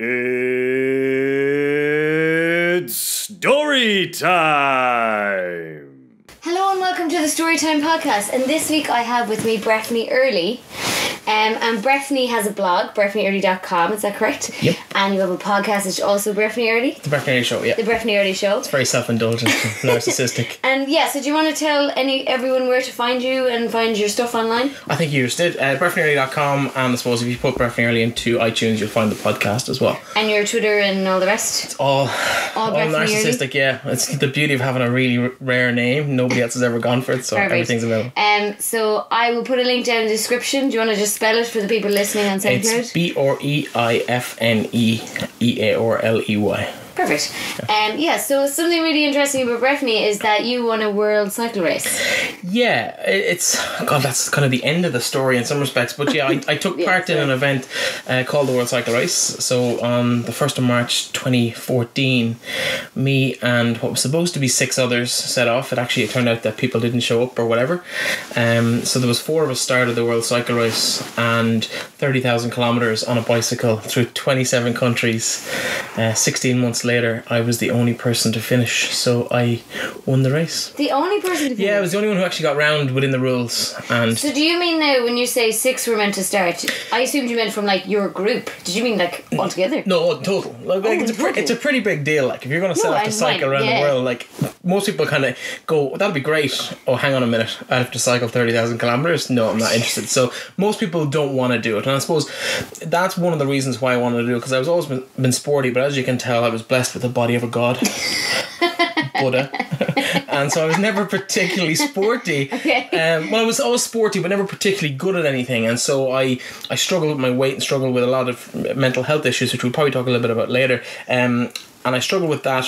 It's story time! Hello and welcome to the Storytime podcast, and this week I have with me Breifne Earley. And Breifne has a blog, breifneearley.com, is that correct? Yep. And you have a podcast, it's also Breifne Earley? The Breifne Earley Show, yeah. The Breifne Earley Show. It's very self-indulgent and narcissistic. And yeah, so do you want to tell everyone where to find you and find your stuff online? I think you just did. breifneearley.com, and I suppose if you put Breifne Earley into iTunes, you'll find the podcast as well. And your Twitter and all the rest? It's all Earley? narcissistic, yeah. It's the beauty of having a really rare name. Nobody else has ever gone for it, so Perfect. Everything's available. So I will put a link down in the description. Do you want to just spell it for the people listening on SoundCloud? It's BreifneEarley. Perfect. So something really interesting about Breifne is that you won a world cycle race. Yeah, that's kind of the end of the story in some respects. But yeah, I took part in an event called the World Cycle Race. So on the 1st of March 2014, me and what was supposed to be 6 others set off. It turned out that people didn't show up or whatever. So there was 4 of us started the World Cycle Race and 30,000 kilometres on a bicycle through 27 countries. 16 months later, I was the only person to finish, so I won the race. The only person to finish? Yeah, I was the only one who actually got round within the rules. And so do you mean now when you say 6 were meant to start, I assumed you meant from like your group. Did you mean like altogether? No, total. It's a pretty big deal. Like if you're going to set off to cycle around the world, like most people kind of go, that'll be great. Oh, hang on a minute, I have to cycle 30,000 kilometres? No, I'm not interested. So most people don't want to do it, and I suppose that's one of the reasons why I wanted to do it, because I was always been sporty, but as you can tell, I was blessed with the body of a god. Buddha. And so I was never particularly sporty. Okay. I was always sporty, but never particularly good at anything. And so I struggled with my weight and struggled with a lot of mental health issues, which we'll probably talk a little bit about later. And I struggled with that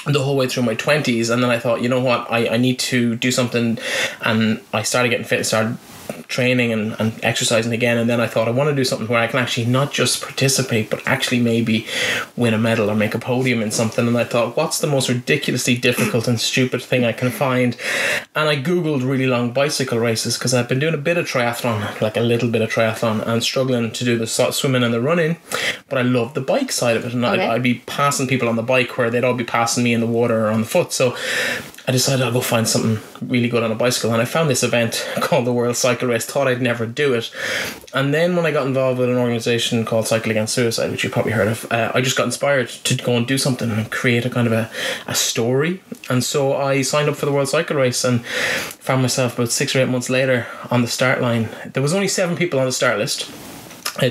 the whole way through my 20s. And then I thought, you know what, I need to do something. And I started getting fit and started training and exercising again, and then I thought I want to do something where I can actually not just participate but actually maybe win a medal or make a podium in something. And I thought, what's the most ridiculously difficult and stupid thing I can find? And I googled really long bicycle races, because I've been doing a bit of triathlon, like a little bit of triathlon, and struggling to do the swimming and the running, but I love the bike side of it, and I'd be passing people on the bike where they'd all be passing me in the water or on the foot. So I decided I'll go find something really good on a bicycle, and I found this event called the World Cycle Race. Thought I'd never do it, and then when I got involved with an organisation called Cycle Against Suicide, which you probably heard of, I just got inspired to go and do something and create a kind of a story. And so I signed up for the World Cycle Race and found myself about 6 or 8 months later on the start line. There was only 7 people on the start list.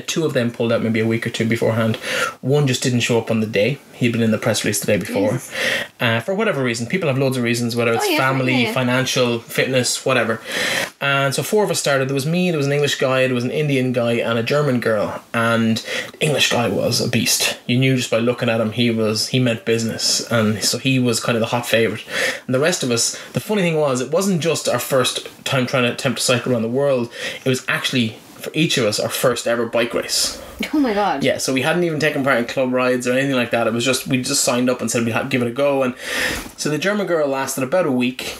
2 of them pulled out maybe a week or 2 beforehand. 1 just didn't show up on the day. He'd been in the press release the day before. For whatever reason. People have loads of reasons, whether it's family, financial, fitness, whatever. And so 4 of us started. There was me, there was an English guy, there was an Indian guy, and a German girl. And the English guy was a beast. You knew just by looking at him, he meant business. And so he was kind of the hot favourite. And the rest of us, the funny thing was, it wasn't just our first time trying to attempt to cycle around the world. It was actually, for each of us, our first ever bike race. Oh my god. Yeah, so we hadn't even taken part in club rides or anything like that. It was just, we just signed up and said we'd give it a go. And so the German girl lasted about a week.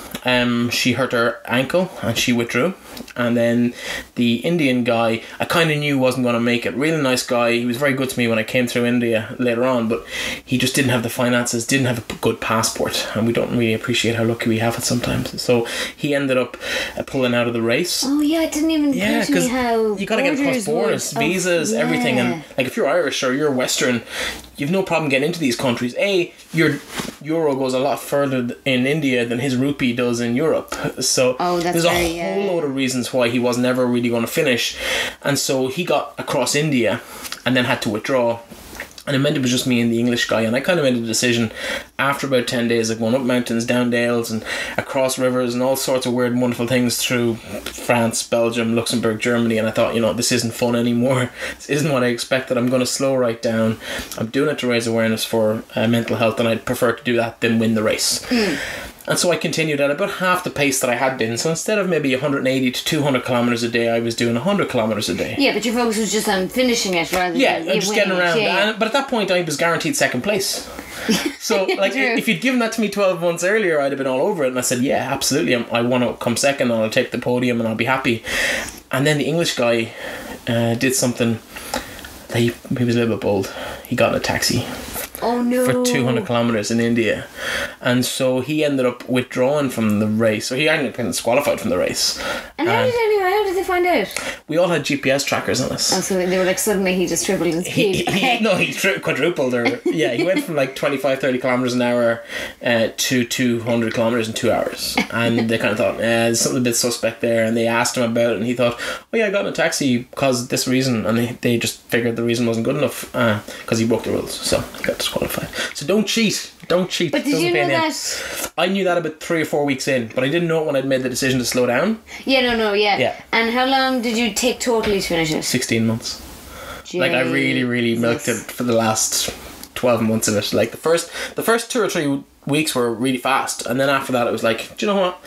She hurt her ankle and she withdrew. And then the Indian guy, I kind of knew wasn't going to make it. Really nice guy. He was very good to me when I came through India later on, but he just didn't have the finances, didn't have a good passport, and we don't really appreciate how lucky we have it sometimes. So he ended up pulling out of the race. Oh yeah, it didn't even occur to me how you got to get across borders, visas, everything. And like if you're Irish or you're Western, you've no problem getting into these countries. Your euro goes a lot further in India than his rupee does in Europe. So there's a whole load of reasons why he was never really going to finish. And so he got across India and then had to withdraw. And it meant it was just me and the English guy. And I kind of made a decision after about 10 days of going up mountains, down dales, and across rivers and all sorts of weird and wonderful things through France, Belgium, Luxembourg, Germany. And I thought, this isn't fun anymore. This isn't what I expected. I'm going to slow right down. I'm doing it to raise awareness for mental health, and I'd prefer to do that than win the race. And so I continued at about half the pace that I had been. So instead of maybe 180 to 200 kilometres a day, I was doing 100 kilometres a day. Yeah, but your focus was just on finishing it rather than just getting around. But at that point, I was guaranteed second place. So if you'd given that to me 12 months earlier, I'd have been all over it. And I said, yeah, absolutely, I want to come second and I'll take the podium and I'll be happy. And then the English guy did something. He was a little bit bold. he got in a taxi Oh no. for 200 kilometers in India, and so he ended up withdrawing from the race. So he ended up getting disqualified from the race. And how did they find out? We all had GPS trackers on us. Oh, so they were like, suddenly he just tripled in speed. He quadrupled, or he went from like 25-30 kilometers an hour to 200 kilometers in 2 hours, and they kind of thought there's something a bit suspect there, and they asked him about it, and he thought, oh yeah, I got in a taxi because of this reason, and they just figured the reason wasn't good enough because he broke the rules, so he got disqualified. So don't cheat. But did you know that? I knew that about 3 or 4 weeks in, but I didn't know it when I'd made the decision to slow down. Yeah. And how long did you take totally to finish it? 16 months. Like, I really milked it for the last 12 months of it. Like, the first 2 or 3 weeks were really fast, and then after that it was like, do you know what?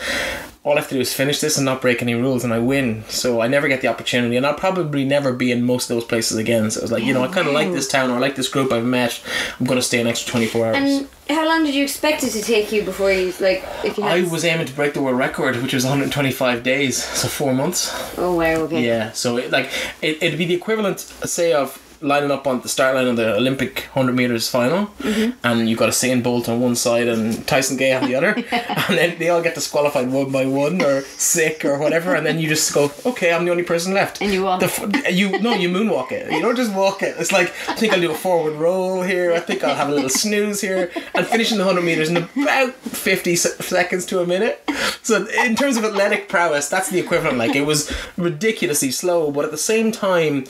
All I have to do is finish this and not break any rules, and I win. So I never get the opportunity, and I'll probably never be in most of those places again. So I was like, I kind of like this town, or I like this group I've met. I'm going to stay an extra 24 hours. And how long did you expect it to take you before you, like, if you had... I was aiming to break the world record, which was 125 days, so 4 months. Oh wow, okay. Yeah, so it'd be the equivalent, say, of lining up on the start line of the Olympic 100 metres final, and you've got Usain Bolt on one side and Tyson Gay on the other, and then they all get disqualified one by one, or sick or whatever, and then you just go, okay, I'm the only person left. And you walk. You moonwalk it. You don't just walk it. It's like, I think I'll do a forward roll here, I think I'll have a little snooze here, and finishing the 100 metres in about 50 seconds to a minute. So in terms of athletic prowess, that's the equivalent. Like, it was ridiculously slow, but at the same time,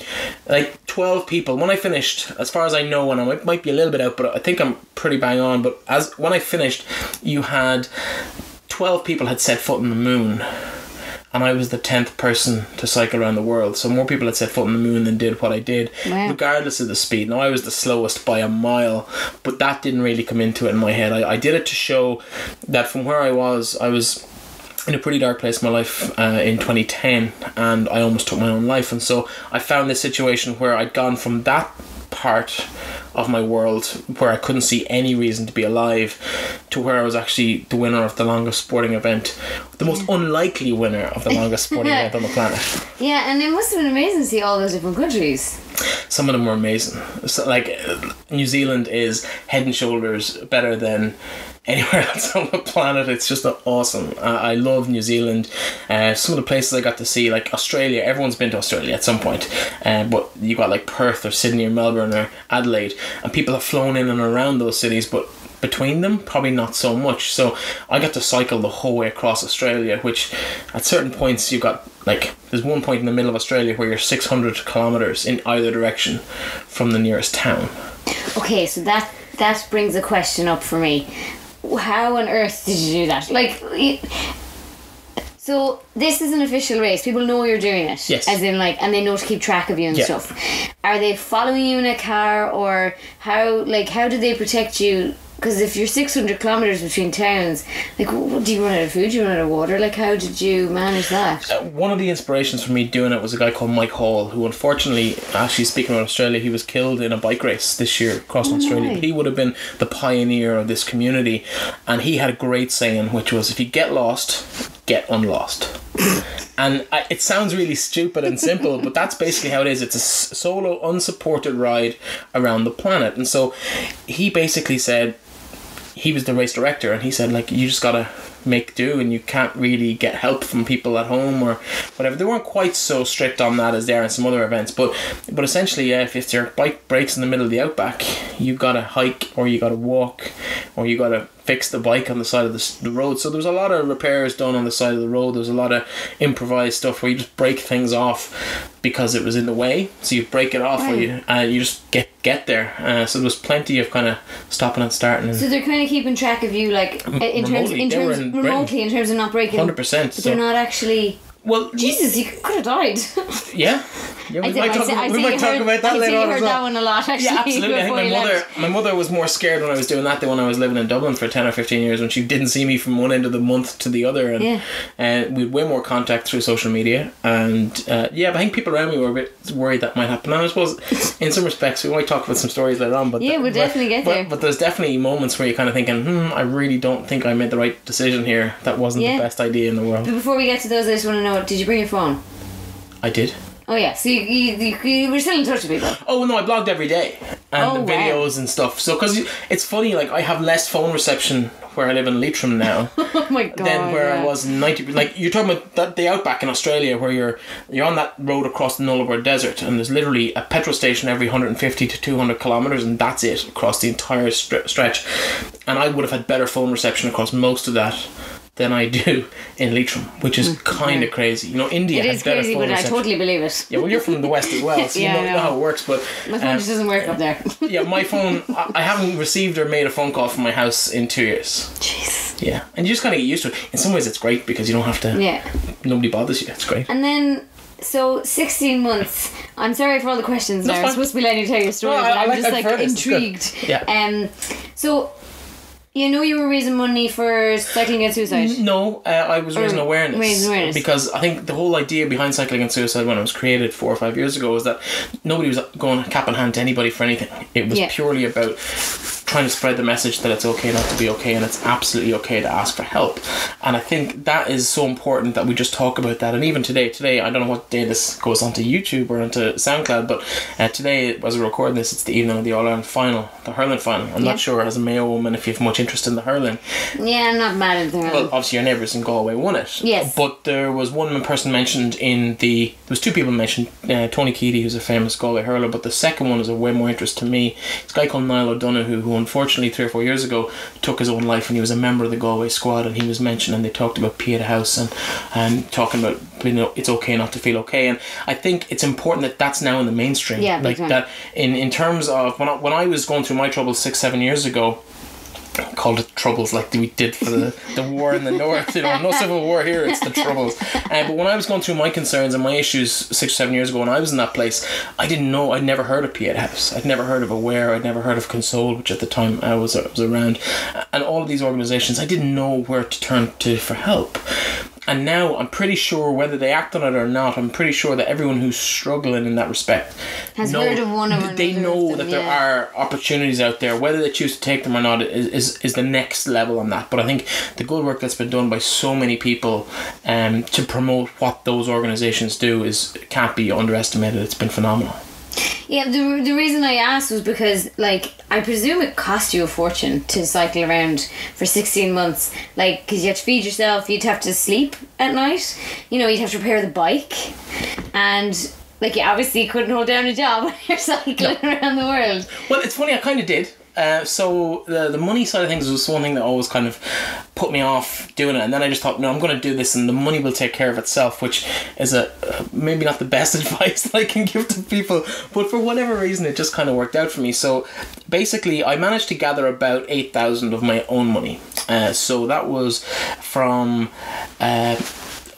like, 12 people, when I finished, as far as I know, and I might be a little bit out, but I think I'm pretty bang on, but when I finished, you had 12 people had set foot on the moon, and I was the 10th person to cycle around the world. So more people had set foot on the moon than did what I did, regardless of the speed. Now, I was the slowest by a mile, but that didn't really come into it in my head. I did it to show that from where I was in a pretty dark place in my life in 2010, and I almost took my own life. And so I found this situation where I'd gone from that part of my world where I couldn't see any reason to be alive to where I was actually the winner of the longest sporting event, the most unlikely winner of the longest sporting event on the planet. Yeah, and it must have been amazing to see all those different countries. Some of them were amazing. So, like, New Zealand is head and shoulders better than anywhere else on the planet. It's just awesome. I love New Zealand. Some of the places I got to see, like Australia, everyone's been to Australia at some point, but you got like Perth or Sydney or Melbourne or Adelaide, and people have flown in and around those cities, but between them probably not so much. So I got to cycle the whole way across Australia, which at certain points you got, like, there's one point in the middle of Australia where you're 600 kilometers in either direction from the nearest town. Okay, so that brings a question up for me. How on earth did you do that? Like, so this is an official race. People know you're doing it. Yes. As in, like, and they know to keep track of you and stuff. Are they following you in a car, or how do they protect you? Because if you're 600 kilometres between towns, like, do you run out of food? Do you run out of water? Like, how did you manage that? One of the inspirations for me doing it was a guy called Mike Hall, who unfortunately, actually speaking of Australia, he was killed in a bike race this year across Australia. But he would have been the pioneer of this community, and he had a great saying, which was, if you get lost, get unlost. And it sounds really stupid and simple, but that's basically how it is. It's a solo, unsupported ride around the planet. And so he basically said, he was the race director, and he said, like, you just gotta make do, and you can't really get help from people at home or whatever. They weren't quite so strict on that as they are in some other events, but essentially, if your bike breaks in the middle of the outback, you gotta hike, or you gotta walk, or you gotta fix the bike on the side of the road. So there was a lot of repairs done on the side of the road. There was a lot of improvised stuff where you just break things off because it was in the way, so you break it off, or you just get there. So there was plenty of kind of stopping and starting. So they're kind of keeping track of you, like, in terms of not breaking. 100%. But they're not actually. Well, Jesus, you could have died. Yeah, we might talk about that later on. I heard that one a lot, actually. Yeah, absolutely. I think my mother was more scared when I was doing that than when I was living in Dublin for 10 or 15 years, when she didn't see me from one end of the month to the other, and we had way more contact through social media, and but I think people around me were a bit worried that might happen. And I suppose in some respects we might talk about some stories later on, but we'll definitely get there. But there's definitely moments where you're kind of thinking, I really don't think I made the right decision here. That wasn't the best idea in the world. But before we get to those, I just want to know, did you bring your phone? I did. Oh yeah, so you were still in touch with people. Oh no, I blogged every day and videos and stuff. So because it's funny, like I have less phone reception where I live in Leitrim now. Oh my god! Than where I was in 90. Like you're talking about the outback in Australia, where you're on that road across the Nullarbor Desert, and there's literally a petrol station every 150 to 200 kilometers, and that's it across the entire stretch. And I would have had better phone reception across most of that than I do in Leitrim, which is kind of crazy. You know, India has better crazy, phone but reception. I totally believe it. Yeah, well, you're from the west as well, so you know how it works. But my phone just doesn't work up there. Yeah, my phone, I haven't received or made a phone call from my house in 2 years. Jeez. Yeah, and you just kind of get used to it. In some ways, it's great because you don't have to. Yeah. Nobody bothers you. It's great. And then. So 16 months. I'm sorry for all the questions now. I'm supposed to be letting you tell your story, but I'm just intrigued. Yeah. So you know you were raising money for cycling and suicide? No, I was raising awareness. Raising awareness. Because I think the whole idea behind cycling and suicide when it was created 4 or 5 years ago was that nobody was going cap in hand to anybody for anything. It was purely about trying to spread the message that it's okay not to be okay, and it's absolutely okay to ask for help. And I think that is so important that we just talk about that. And even today I don't know what day this goes onto YouTube or onto SoundCloud, but today as we're recording this, it's the evening of the All-Ireland final, the hurling final. I'm not sure as a Mayo woman if you have much interest in the hurling. Yeah, I'm not mad at the hurling. Well, obviously your neighbours in Galway won it. Yes. But there was one person mentioned there was two people mentioned, Tony Keady, who's a famous Galway hurler, but the second one is of way more interest to me. It's a guy called Niall O'Donoghue, who unfortunately 3 or 4 years ago took his own life, and he was a member of the Galway squad, and he was mentioned, and they talked about Pieta House and talking about, you know, it's okay not to feel okay. And I think it's important that that's now in the mainstream. Yeah, like that in terms of when I was going through my troubles 6-7 years ago, called it troubles like we did for the war in the north, you know, no civil war here, it's the troubles. But when I was going through my concerns and my issues 6 or 7 years ago when I was in that place, I didn't know, I'd never heard of Pieta House, I'd never heard of Aware, I'd never heard of Console, which at the time I was around, and all of these organisations, I didn't know where to turn to for help. And now I'm pretty sure, whether they act on it or not, I'm pretty sure that everyone who's struggling in that respect has heard of one of them. They know that there are opportunities out there. Whether they choose to take them or not is the next level on that. But I think the good work that's been done by so many people to promote what those organisations do can't be underestimated. It's been phenomenal. Yeah, the reason I asked was because, like, I presume it cost you a fortune to cycle around for 16 months. Like, because you had to feed yourself, you'd have to sleep at night, you know, you'd have to repair the bike, and, like, you obviously couldn't hold down a job when you're cycling around the world. Well, it's funny, I kind of did. So the money side of things was one thing that always kind of put me off doing it, and then I just thought, no, I'm going to do this and the money will take care of itself, which is maybe not the best advice that I can give to people, but for whatever reason it just kind of worked out for me. So basically I managed to gather about 8,000 of my own money, so that was from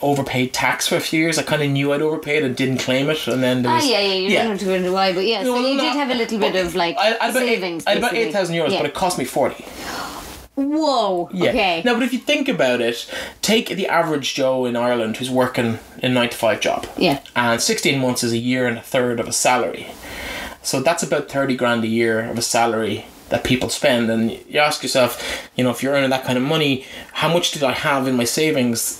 overpaid tax for a few years. I kind of knew I'd overpaid and didn't claim it, and then there was you don't have to go into why, but so you did have a little bit of like savings. I had about 8,000 euros, but it cost me 40. Whoa. Yeah. Okay. Now, but if you think about it, take the average Joe in Ireland who's working a 9-to-5 job. Yeah. And 16 months is a year and a third of a salary. So that's about 30 grand a year of a salary that people spend. And you ask yourself, you know, if you're earning that kind of money, how much did I have in my savings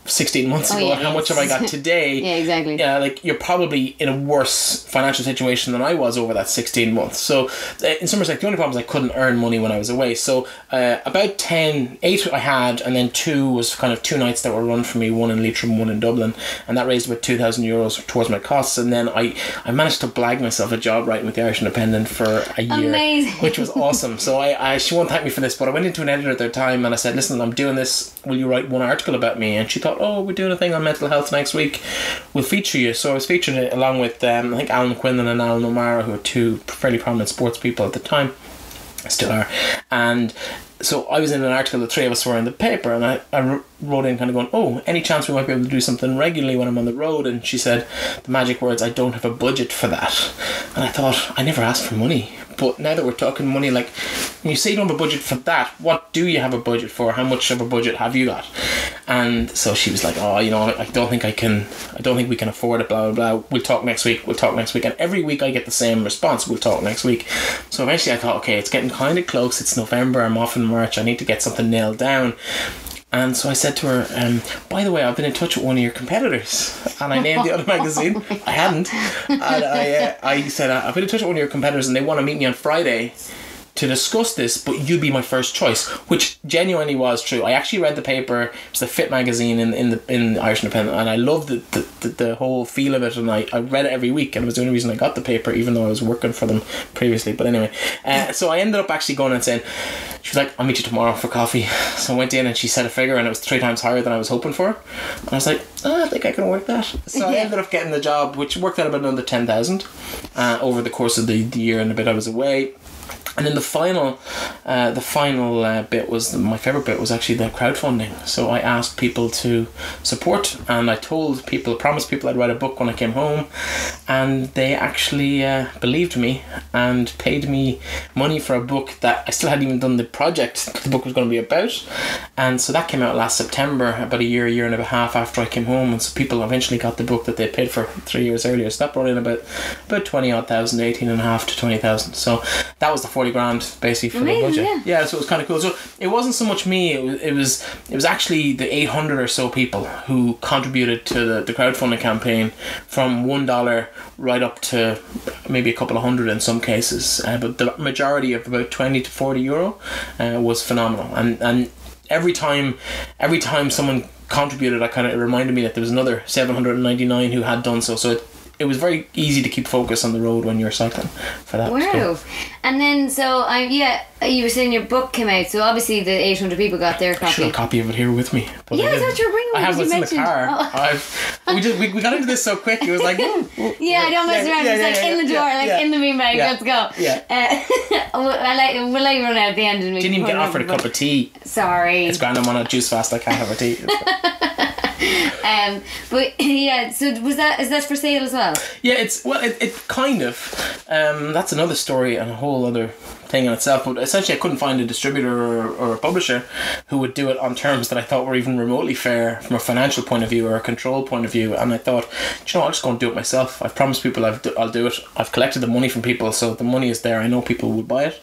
16 months ago, and how much have I got today? Yeah, exactly. Yeah, like you're probably in a worse financial situation than I was over that 16 months. So in some respects, the only problem is I couldn't earn money when I was away. So about 8 I had, and then 2 was kind of 2 nights that were run for me, one in Leitrim, one in Dublin, and that raised about 2,000 euros towards my costs. And then I managed to blag myself a job writing with the Irish Independent for a year. Amazing. Which was awesome. So she won't thank me for this, but I went into an editor at their time and I said, listen, I'm doing this, will you write one article about me? And she thought, oh, we're doing a thing on mental health next week, we'll feature you. So I was featured along with I think Alan Quinlan and Alan O'Mara, who are 2 fairly prominent sports people at the time, still are. And so I was in an article, the 3 of us were in the paper, and I wrote in kind of going, oh, any chance we might be able to do something regularly when I'm on the road? And she said the magic words, I don't have a budget for that. And I thought, I never asked for money. But now that we're talking money, like, when you say you don't have a budget for that, what do you have a budget for? How much of a budget have you got? And so she was like, oh, you know, I don't think we can afford it, blah, blah, blah. We'll talk next week. And every week I get the same response, we'll talk next week. So eventually I thought, okay, it's getting kind of close. It's November. I'm off in March. I need to get something nailed down. And so I said to her, by the way, I've been in touch with one of your competitors. And I named the other magazine. I hadn't. And I said, I've been in touch with one of your competitors and they want to meet me on Friday to discuss this, but you'd be my first choice, which genuinely was true. I actually read the paper. It was the Fit magazine in the Irish Independent, and I loved the whole feel of it, and I read it every week, and it was the only reason I got the paper, even though I was working for them previously. But anyway, so I ended up actually going and saying, she was like, I'll meet you tomorrow for coffee. So I went in and she said a figure, and it was 3 times higher than I was hoping for, and I was like, I think I can work that. So I ended up getting the job, which worked out about under 10,000 over the course of the year and a bit I was away. And then the final bit was, my favourite bit was actually the crowdfunding. So I asked people to support, and I promised people I'd write a book when I came home, and they actually believed me and paid me money for a book that I still hadn't even done the project the book was going to be about. And so that came out last September, about a year and a half after I came home, and so people eventually got the book that they paid for 3 years earlier. So that brought in about 20,000 odd, 18,500 to 20,000. So that was the 40 grand basically for the budget. Yeah, so it was kind of cool. So it wasn't so much me, it was actually the 800 or so people who contributed to the crowdfunding campaign, from $1 right up to maybe a couple of hundred in some cases, but the majority of about 20 to 40 euro was phenomenal. And every time someone contributed, it reminded me that there was another 799 who had done so. So it was very easy to keep focus on the road when you're cycling for that. Wow. And then, so, you were saying your book came out, so obviously the 800 people got their copy. I should have a copy of it here with me. But I thought you were bringing it. I have it in the car. Oh. We got into this so quick, it was like... yeah, I don't mess around, it's in the door, in the beanbag, let's go. Yeah. We'll let you run out at the end. And didn't even get offered a cup of tea. Sorry. It's grand, I'm on a juice fast, I can't have a tea. But yeah, so is that for sale as well? Yeah, it kind of. That's another story and a whole other thing in itself, but essentially I couldn't find a distributor or a publisher who would do it on terms that I thought were even remotely fair from a financial point of view or a control point of view, and I thought, I'll just go and do it myself. I've promised people I'll do it. I've collected the money from people, so the money is there. I know people would buy it,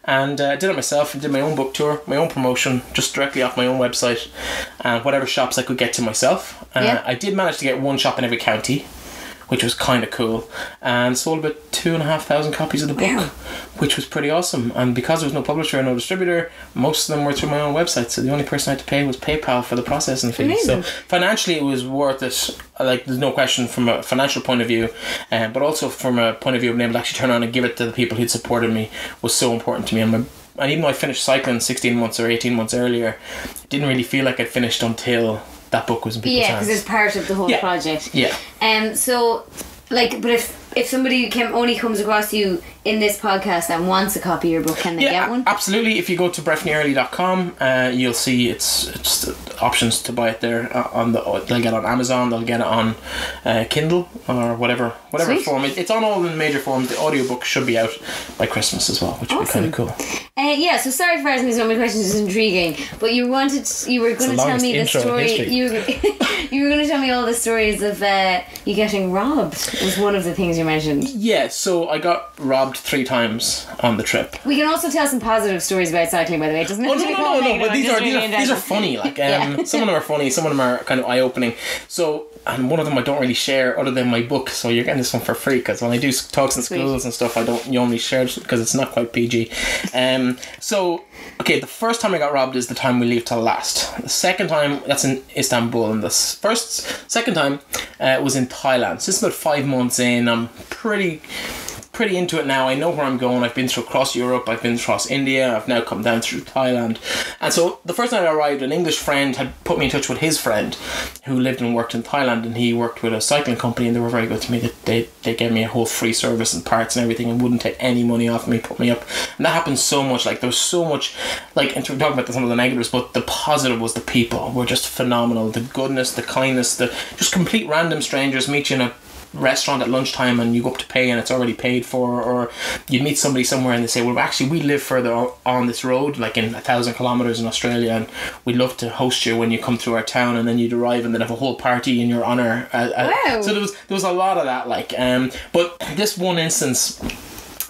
and I did it myself. I did my own book tour, my own promotion, just directly off my own website, and whatever shops I could get to myself. I did manage to get one shop in every county, which was kind of cool, and sold about 2,500 copies of the book, which was pretty awesome. And because there was no publisher and no distributor, most of them were through my own website, so the only person I had to pay was PayPal for the processing fee. So financially it was worth it, there's no question from a financial point of view, but also from a point of view of being able to actually turn around and give it to the people who'd supported me was so important to me. And even though I finished cycling 16 months or 18 months earlier, I didn't really feel like I'd finished until that book was in people's hands. Yeah, because it's part of the whole project. Yeah. So, but if somebody only comes across you in this podcast and wants a copy of your book, can they get one? Absolutely. If you go to breifneearley.com, you'll see it's options to buy it there. They'll get it on Amazon, they'll get it on Kindle or whatever Sweet. Form. It's on all the major forms. The audiobook should be out by Christmas as well, which would be kind of cool. So sorry for asking me so many questions, it's intriguing, but you were going to tell me the story. You were going to tell me all the stories of you getting robbed was one of the things you mentioned. Yeah, so I got robbed 3 times on the trip. We can also tell some positive stories about cycling, by the way. It doesn't no, but these are funny. Some of them are funny, some of them are kind of eye-opening. So, and one of them I don't really share other than my book, so you're getting this one for free, because when I do talks in schools and stuff, I don't normally share it because it's not quite PG. So, okay, the first time I got robbed is the time we leave till last. The second time, that's in Istanbul, and the second time was in Thailand. So it's about 5 months in. I'm pretty into it now. I know where I'm going. I've been through across Europe, I've been across India, I've now come down through Thailand. And so the first night I arrived, an English friend had put me in touch with his friend who lived and worked in Thailand, and he worked with a cycling company, and they were very good to me. They gave me a whole free service and parts and everything, and wouldn't take any money off me, put me up. And that happened so much. There was so much, and we're talking about some of the negatives, but the positive was the people were just phenomenal. The goodness, the kindness, the just complete random strangers meet you in a restaurant at lunchtime and you go up to pay and it's already paid for, or you meet somebody somewhere and they say, well, actually we live further on this road, like in 1,000 kilometers in Australia, and we'd love to host you when you come through our town. And then you'd arrive and they'd have a whole party in your honour. Wow. So there was a lot of that, but this one instance,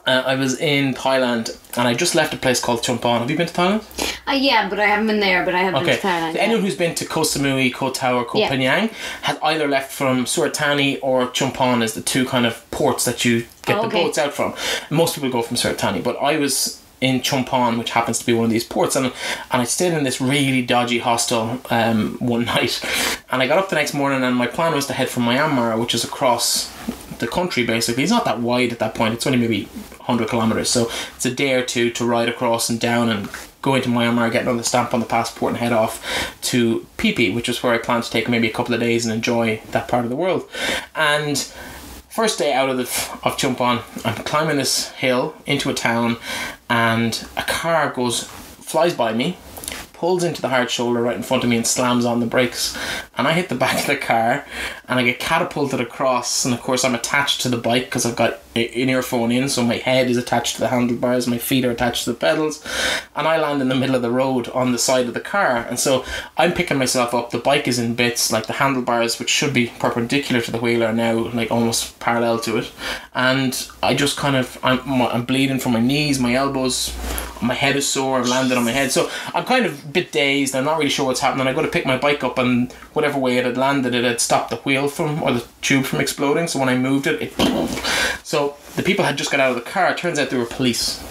I was in Thailand and I just left a place called Chumphon. Have you been to Thailand? Yeah, but I haven't been there, but I have been to Thailand. So anyone who's been to Koh Samui, Koh Tao or Koh Phangan has either left from Surat Thani or Chumphon as the two kind of ports that you get the boats out from. Most people go from Surat Thani, but I was in Chumphon, which happens to be one of these ports, and I stayed in this really dodgy hostel one night, and I got up the next morning and my plan was to head from Myanmar, which is across the country basically. It's not that wide at that point, it's only maybe 100 kilometers, so it's a day or two to ride across and down and go into Myanmar, get another stamp on the passport and head off to Phi Phi, which is where I plan to take maybe a couple of days and enjoy that part of the world. And first day out of Chumphon, I'm climbing this hill into a town and a car flies by me, pulls into the hard shoulder right in front of me and slams on the brakes, and I hit the back of the car and I get catapulted across, and of course I'm attached to the bike because I've got an earphone in, so my head is attached to the handlebars, my feet are attached to the pedals, and I land in the middle of the road on the side of the car. And so I'm picking myself up, the bike is in bits, like the handlebars, which should be perpendicular to the wheel, are now like almost parallel to it, and I just kind of I'm bleeding from my knees, my elbows, my head is sore, I've landed on my head, so I'm kind of a bit dazed, I'm not really sure what's happening. I go to pick my bike up and whatever way it had landed, it had stopped the wheel or the tube from exploding, so when I moved it so the people had just got out of the car. It turns out they were police.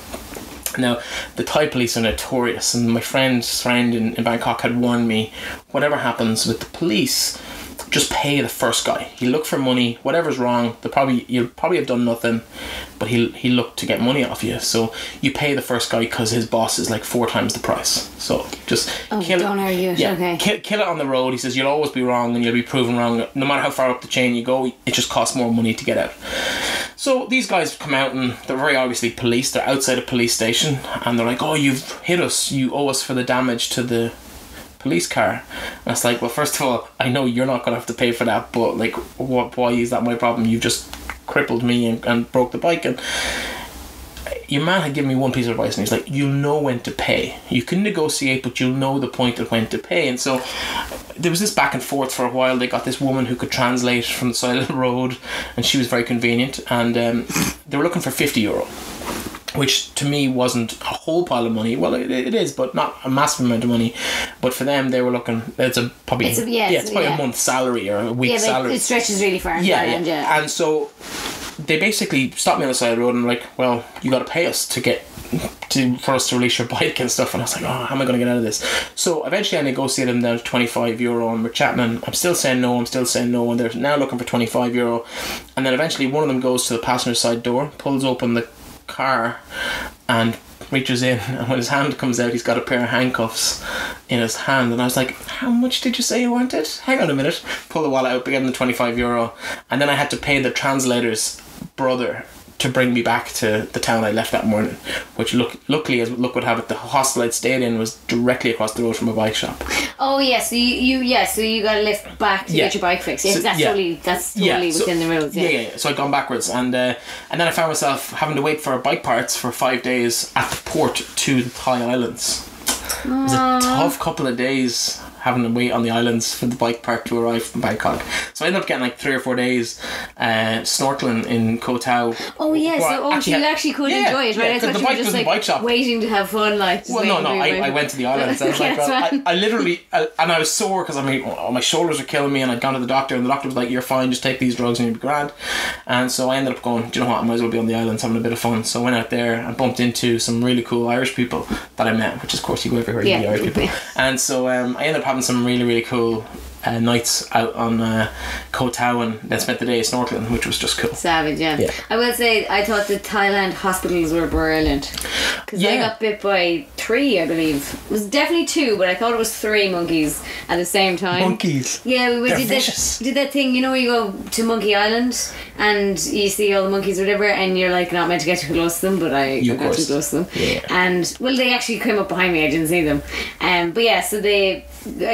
Now, the Thai police are notorious, and my friend's friend in Bangkok had warned me, whatever happens with the police, just pay the first guy. He'll look for money, whatever's wrong, you'll probably have done nothing, but he'll look to get money off you. So you pay the first guy because his boss is like 4 times the price. So just kill don't argue. Yeah, okay. Kill it on the road. He says you'll always be wrong and you'll be proven wrong. No matter how far up the chain you go, it just costs more money to get out. So these guys come out and they're very obviously police. They're outside a police station and they're like, oh, you've hit us. You owe us for the damage to the police car. And it's like, well, first of all, I know you're not going to have to pay for that, but like, why is that my problem? You've just crippled me and broke the bike. And your man had given me one piece of advice, and he's like, you'll know when to pay. You can negotiate, but you'll know the point of when to pay. And so there was this back and forth for a while. They got this woman who could translate from the side of the road, and she was very convenient, and they were looking for €50, which to me wasn't a whole pile of money. Well, it is, but not a massive amount of money. But for them, they were looking, it's probably a month's salary or a week's salary. It stretches really far. Yeah. And so they basically stopped me on the side of the road and were like, well, you got to pay us for us to release your bike and stuff. And I was like, oh, how am I going to get out of this? So eventually I negotiated them down to €25, and we're chatting, and I'm still saying no, and they're now looking for €25. And then eventually one of them goes to the passenger side door, pulls open the car and reaches in, and when his hand comes out, he's got a pair of handcuffs in his hand. And I was like, how much did you say you wanted? Hang on a minute. Pull the wallet out, gave him the €25, and then I had to pay the translator's brother to bring me back to the town I left that morning, which luckily, as luck would have it, the hostel I'd stayed in was directly across the road from a bike shop. Oh yes, so you got to lift back to get your bike fixed. Yes, that's totally within the rules. Yeah. So I'd gone backwards, and then I found myself having to wait for bike parts for 5 days at the port to the Thai islands. It was a tough couple of days having to wait on the islands for the bike park to arrive from Bangkok. So I ended up getting like 3 or 4 days snorkeling in Koh Tao. Oh yeah, so you actually could enjoy it, right? I thought the you bike were just was like bike shop. waiting to have fun, like. Well, no, I went to the islands. I was like, well, I literally, and I was sore because my shoulders were killing me, and I'd gone to the doctor, and the doctor was like, you're fine, just take these drugs and you'll be grand. And so I ended up going, do you know what, I might as well be on the islands having a bit of fun. So I went out there and bumped into some really cool Irish people that I met, which of course you go everywhere, you meet Irish people. And so I ended up having some really, really cool nights out on Koh Tao, and then spent the day snorkeling, which was just cool. Savage, yeah. I will say, I thought the Thailand hospitals were brilliant, because I got bit by 3, I believe. It was definitely 2, but I thought it was 3 monkeys at the same time. Monkeys? Yeah, we did that thing, you know, where you go to Monkey Island and you see all the monkeys or whatever, and you're like not meant to get too close to them, but I got too close to them. Yeah. And well, they actually came up behind me, I didn't see them. But yeah, so I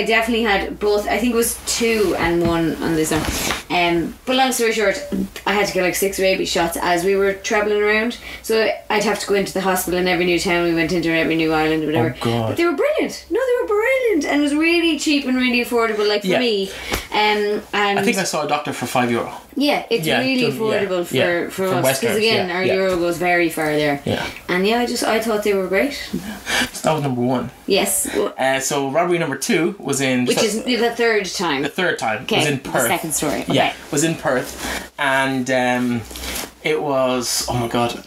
definitely had both. I think it was 2 and 1 on this one. But long story short, I had to get like 6 rabies shots as we were travelling around. So I'd have to go into the hospital in every new town we went into, or every new island or whatever. Oh God. But they were brilliant. No, they were brilliant, and it was really cheap and really affordable, like for me. And I think I saw a doctor for €5. Yeah, it's really affordable for us, because again our euro goes very far there. Yeah. And I thought they were great. So that was number 1. Yes. So robbery number 2 was in... Which is the third time. The third time was in Perth. The second story. Okay. Yeah, was in Perth. And it was... Oh my God.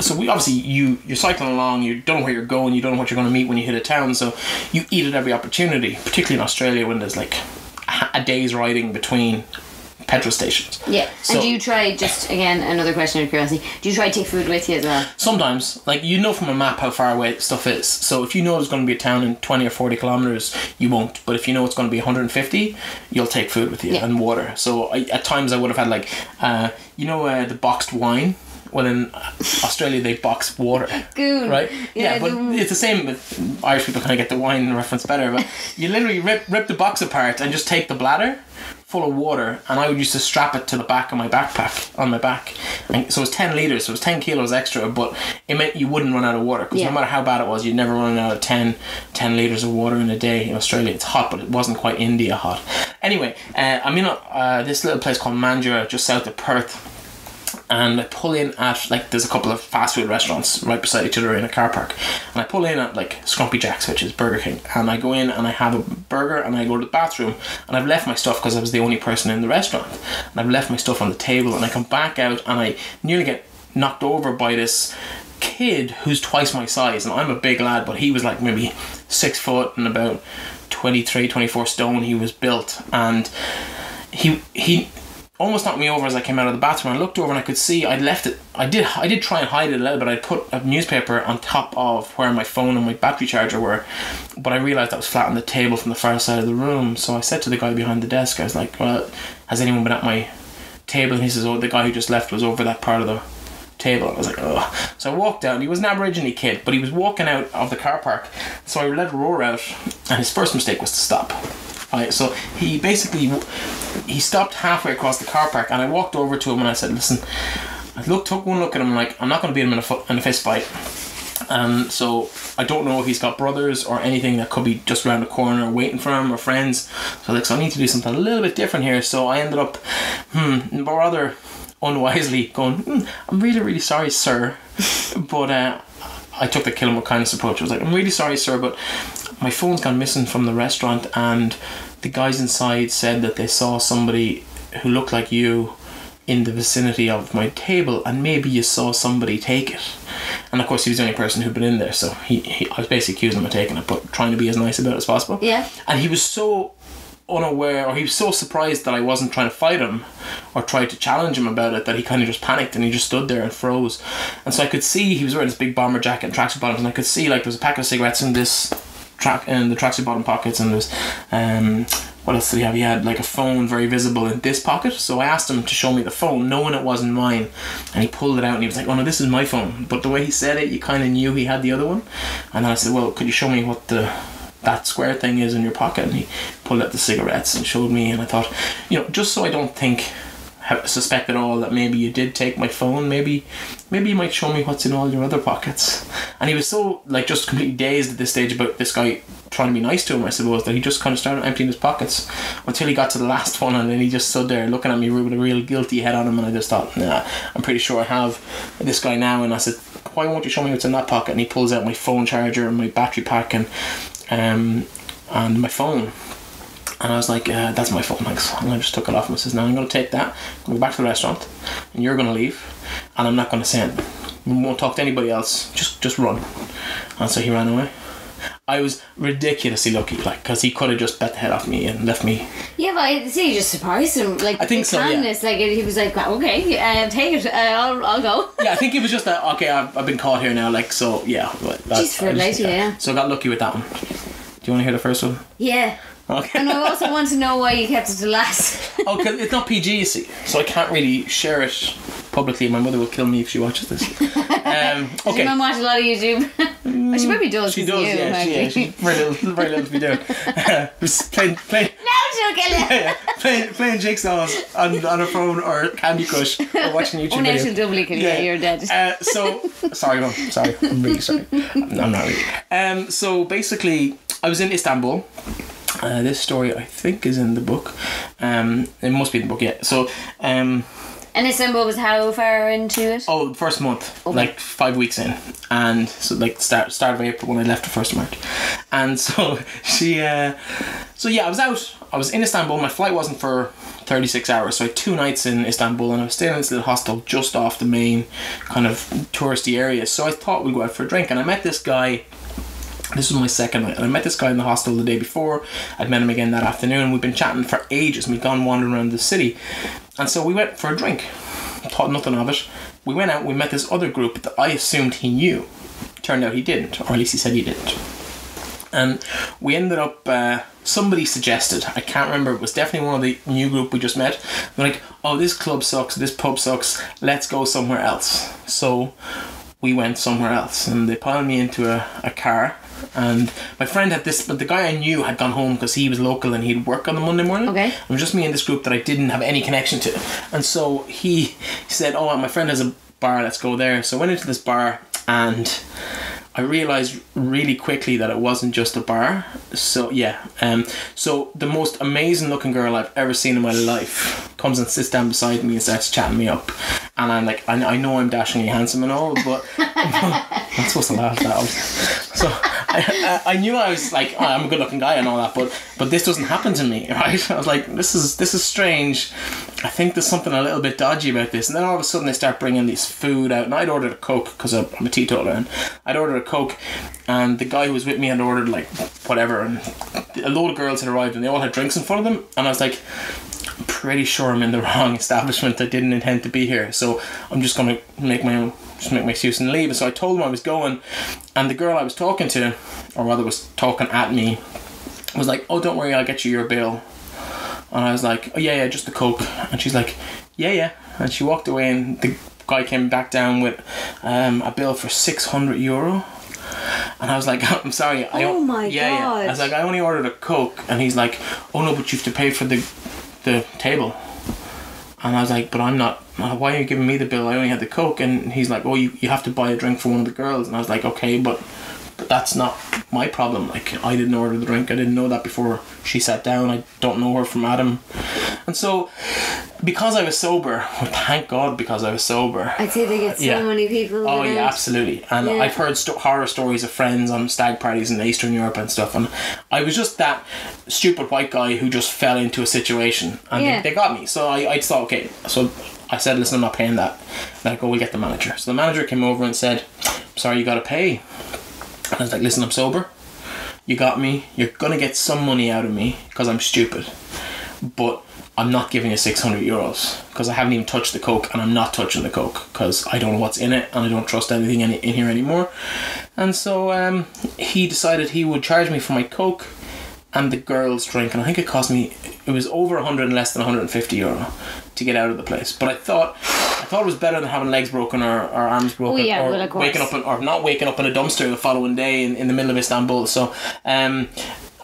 So we obviously, you're cycling along, you don't know where you're going, you don't know what you're going to meet when you hit a town, so you eat at every opportunity, particularly in Australia when there's like a day's riding between petrol stations. Yeah. So, and do you try, just again another question of curiosity, do you try to take food with you as well? Sometimes, like, you know from a map how far away stuff is, so if you know there's going to be a town in 20 or 40 kilometres, you won't, but if you know it's going to be 150, you'll take food with you and water. So at times I would have had like the boxed wine. Well, in Australia they box water. Goon. Right? Yeah, but it's the same with Irish people. Kind of get the wine reference better, but you literally rip the box apart and just take the bladder full of water, and I would used to strap it to the back of my backpack on my back, and so it was 10 litres, so it was 10 kilos extra, but it meant you wouldn't run out of water, because no matter how bad it was, you'd never run out of 10 litres of water in a day. In Australia it's hot, but it wasn't quite India hot. Anyway, I'm in this little place called Mandurah, just south of Perth, and I pull in at, like, there's a couple of fast food restaurants right beside each other in a car park, and I pull in at like Scrumpy Jack's, which is Burger King, and I go in and I have a burger and I go to the bathroom, and I've left my stuff because I was the only person in the restaurant, and I've left my stuff on the table, and I come back out and I nearly get knocked over by this kid who's twice my size, and I'm a big lad, but he was like maybe 6 foot and about 23, 24 stone. He was built, and he almost knocked me over as I came out of the bathroom. I looked over and I could see I'd left it. I did try and hide it a little bit. I'd put a newspaper on top of where my phone and my battery charger were, but I realised that was flat on the table from the far side of the room. So I said to the guy behind the desk, I was like, well, has anyone been at my table? And he says, oh, the guy who just left was over that part of the table. And I was like, oh. So I walked out, and he was an Aborigine kid, but he was walking out of the car park, so I let a roar out, and his first mistake was to stop. So he stopped halfway across the car park, and I walked over to him and I said, listen, I took one look at him, like, I'm not going to beat him in a fist fight, and so I don't know if he's got brothers or anything that could be just around the corner waiting for him, or friends, so I need to do something a little bit different here. So I ended up rather unwisely going, I'm really, really sorry, sir, but I took the kill him with kindness approach. I was like, I'm really sorry, sir, but my phone's gone missing from the restaurant, and the guys inside said that they saw somebody who looked like you in the vicinity of my table, and maybe you saw somebody take it. And of course he was the only person who'd been in there, so I was basically accusing him of taking it, but trying to be as nice about it as possible. Yeah. And he was so unaware, or he was so surprised that I wasn't trying to fight him or try to challenge him about it, that he kind of just panicked and he just stood there and froze. And so I could see he was wearing this big bomber jacket and tracksuit bottoms, and I could see, like, there was a pack of cigarettes in this in the tracksuit bottom pockets, and there was what else did he have? He had like a phone very visible in this pocket. So I asked him to show me the phone, knowing it wasn't mine, and he pulled it out and he was like, oh no, this is my phone. But the way he said it, you kind of knew he had the other one. And then I said, well, could you show me what that square thing is in your pocket? And he pulled out the cigarettes and showed me, and I thought, just so I don't suspect at all that maybe you did take my phone, maybe you might show me what's in all your other pockets. And he was so, like, just completely dazed at this stage about this guy trying to be nice to him, I suppose, that he just kind of started emptying his pockets until he got to the last one, and then he just stood there looking at me with a real guilty head on him. And I just thought, nah, I'm pretty sure I have this guy now. And I said, why won't you show me what's in that pocket? And he pulls out my phone charger and my battery pack and my phone. And I was like, that's my phone, thanks. And I just took it off him and says, now I'm going to take that, go back to the restaurant, and you're going to leave, and I'm not going to say anything. We won't talk to anybody else, just run. And so he ran away. I was ridiculously lucky, like, because he could have just bet the head off me and left me. Yeah, but I see, you just surprised him, like, I think so, calmness, yeah. Like, he was like, okay, take it, I'll go. Yeah, I think it was just that, okay, I've been caught here now, like, so, yeah. Jeez, for later, yeah. So I got lucky with that one. Do you want to hear the first one? Yeah. Okay. And I also want to know why you kept it to last. Oh, because it's not PG, you see, so I can't really share it publicly. My mother will kill me if she watches this. Okay. Does your mum watch a lot of YouTube? She probably does. She does, yeah. She's very little to be doing. Playing. Now she'll kill you. Yeah. Playing jigsaws on her phone or Candy Crush or watching YouTube videos. Oh, now she'll doubly kill you. Yeah. You're dead. Sorry, Mum. Sorry. I'm really sorry. I'm not really. So basically, I was in Istanbul. This story, I think, is in the book. It must be in the book, yeah. So, and Istanbul was how far into it? Oh, the first month, like 5 weeks in, and so like start of April when I left the 1st of March, and so I was in Istanbul. My flight wasn't for 36 hours, so I had 2 nights in Istanbul, and I was staying in this little hostel just off the main kind of touristy area. So I thought we'd go out for a drink, and I met this guy. This was my second night, and I met this guy in the hostel the day before. I'd met him again that afternoon. We'd been chatting for ages, and we'd gone wandering around the city, and so we went for a drink. Thought nothing of it. We went out, we met this other group that I assumed he knew. Turned out he didn't, or at least he said he didn't. And we ended up, somebody suggested, I can't remember, it was definitely one of the new group we just met. They're like, oh, this club sucks, this pub sucks, let's go somewhere else. So we went somewhere else, and they piled me into a car. And my friend had this, but the guy I knew had gone home because he was local and he'd work on the Monday morning. Okay. It was just me and this group that I didn't have any connection to. And so he said, oh, my friend has a bar, let's go there. So I went into this bar, and I realised really quickly that it wasn't just a bar. So yeah, so the most amazing looking girl I've ever seen in my life comes and sits down beside me and starts chatting me up. And I'm like, I know I'm dashingly handsome and all, but I'm not supposed to laugh at that. So I knew I was like, oh, I'm a good looking guy and all that, but this doesn't happen to me, right? I was like, this is strange. I think there's something a little bit dodgy about this. And then all of a sudden they start bringing this food out, and I'd ordered a Coke because I'm a teetotaler, and I'd ordered a Coke, and the guy who was with me had ordered like whatever, and a load of girls had arrived and they all had drinks in front of them, and I was like, I'm pretty sure I'm in the wrong establishment. I didn't intend to be here, so I'm just going to make my excuse and leave. And so I told him I was going, and the girl I was talking to, or rather was talking at me, was like, oh, don't worry, I'll get you your bill. And I was like, oh yeah, just the Coke. And she's like, yeah. And she walked away, and the guy came back down with a bill for €600. And I was like, I'm sorry. Oh my God. Yeah. I was like, I only ordered a Coke. And he's like, oh no, but you have to pay for the table. And I was like, but I'm not, why are you giving me the bill? I only had the Coke. And he's like, oh, you have to buy a drink for one of the girls. And I was like, okay, but that's not my problem. Like, I didn't order the drink. I didn't know that before she sat down. I don't know her from Adam. And so, because I was sober, well, thank God because I was sober. I'd say they get so many people. Oh yeah, absolutely. And I've heard horror stories of friends on stag parties in Eastern Europe and stuff. And I was just that stupid white guy who just fell into a situation. And they got me. So I thought, okay. So I said, listen, I'm not paying that. And I go, we'll get the manager. So the manager came over and said, sorry, you got to pay. And I was like, listen, I'm sober. You got me. You're going to get some money out of me because I'm stupid. But I'm not giving you €600 because I haven't even touched the Coke, and I'm not touching the Coke because I don't know what's in it and I don't trust anything in here anymore. And so he decided he would charge me for my Coke and the girls' drink, and I think it was over 100 and less than €150 to get out of the place. But I thought it was better than having legs broken or arms broken, or waking up or not waking up in a dumpster the following day in the middle of Istanbul. So